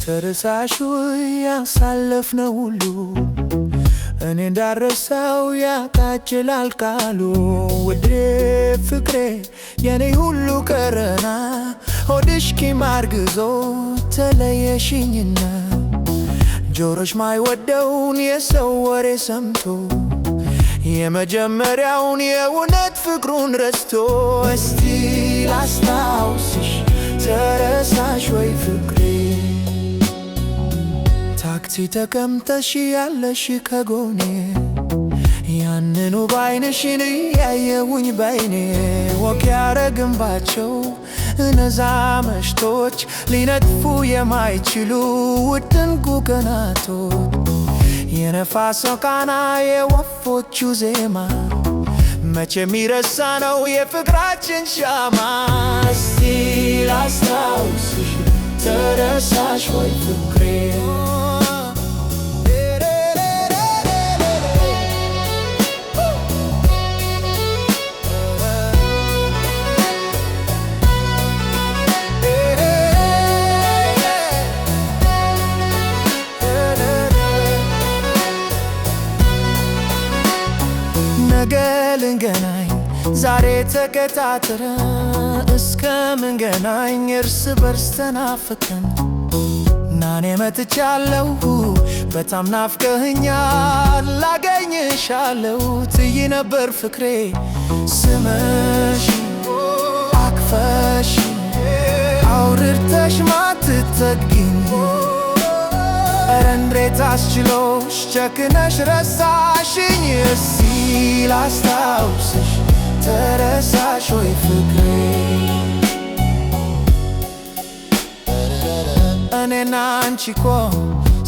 ተረሳሽ ያሳለፍነው ሁሉ እኔ እንዳረሳው ያቃጭላል ቃሉ። ውዴ ፍቅሬ የኔ ሁሉ ቀረና ሆድሽ ቂም አርግዞ ተለየሽኝና ጆሮሽ ማይወደውን የሰው ወሬ ሰምቶ የመጀመሪያውን የእውነት ፍቅሩን ረስቶ እስቲ ላስታውስሽ ተረሳሽ ወይ ፍቅሬ? ታክሲ ተቀምጠሽ ያለሽ ከጎኔ ያንኑ ባይንሽን ያየሁኝ ባይኔ ወክ ያረግንባቸው እነዛ መሽቶች ሊነጥፉ የማይችሉ ውድንቁ ቀናቶች የነፋስ ቃና የወፎቹ ዜማ መቼ የሚረሳ ነው የፍቅራችን ሻማ። እስቲ ላስታውስሽ ተረሳሽ ወይ ፍቅሬ? ነገ ልንገናኝ ዛሬ ተቀጣጥረን እስከምንገናኝ እርስ በርስ ተናፍቀን ናኔ መጥቻለሁ በጣም ናፍቀኸኛል ላገኝሻለሁ ትይ ነበር ፍቅሬ ስመሽ አቅፈሽ አውርተሽ ማትጠግኝ እንዴት አስችሎሽ ጨክነሽ ረሳሽኝ? እስቲ ላስታውስሽ ተረሳሽ ወይ ፍቅሬ? እኔና አንቺ እኮ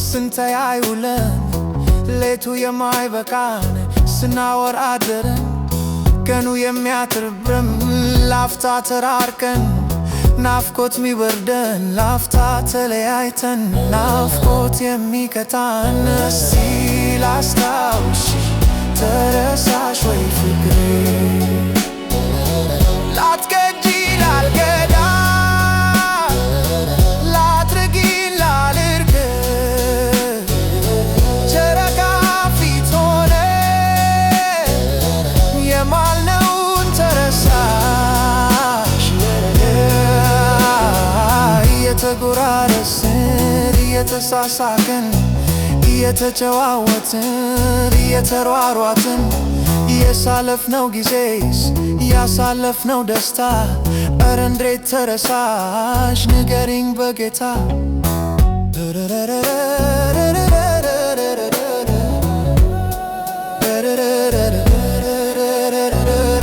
ስንተያይ ውለን ሌቱ የማይበቃን ስናወራ አደረን ቀኑ የሚያጥርብን ላፍታ ተራርቀን ናፍቆት ሚበርደን ላፍታ ተለያይተን ናፍቆት የሚቀጣን እስቲ ላስታውስሽ ተረሳሽ ወይ ፍቅሬ? ላትገጂ ላልገዳ ላትርጊን ላልርቅ ጨረቃ ፊት ሆነ የማልነውን ተረሳሽ? እየተጎራረስን እየተሳሳቅን እየተጨዋወትን እየተሯሯትን ያሳለፍነው ጊዜስ ያሳለፍነው ደስታ ኧረ እንዴት ተረሳሽ ንገሪኝ በጌታ።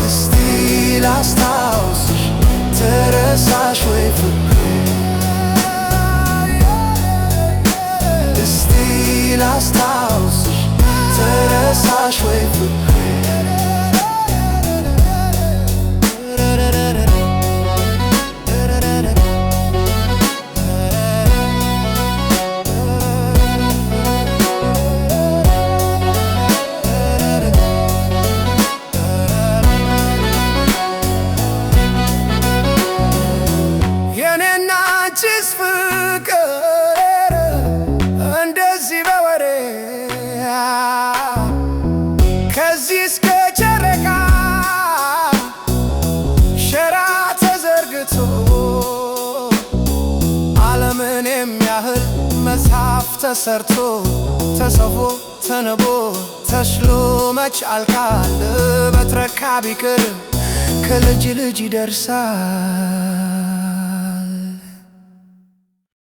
እስቲ ላስታውስሽ ተረሳሽ ወይ ፍቅሬ? ላስታውስሽ ተረሳሽ ወይ ፍቅሬ? የኔና አንቺስ ፍቅር እንደዚህ በወሬ ከዚህ እስከ ጨረቃ ሸራ ተዘርግቶ ዓለምን የሚያህል መጽሐፍ ተሰርቶ ተጽፎ ተነቦ ተሽሎ መች አልቃል በትረካ ቢቅር ከልጅ ልጅ ይደርሳል።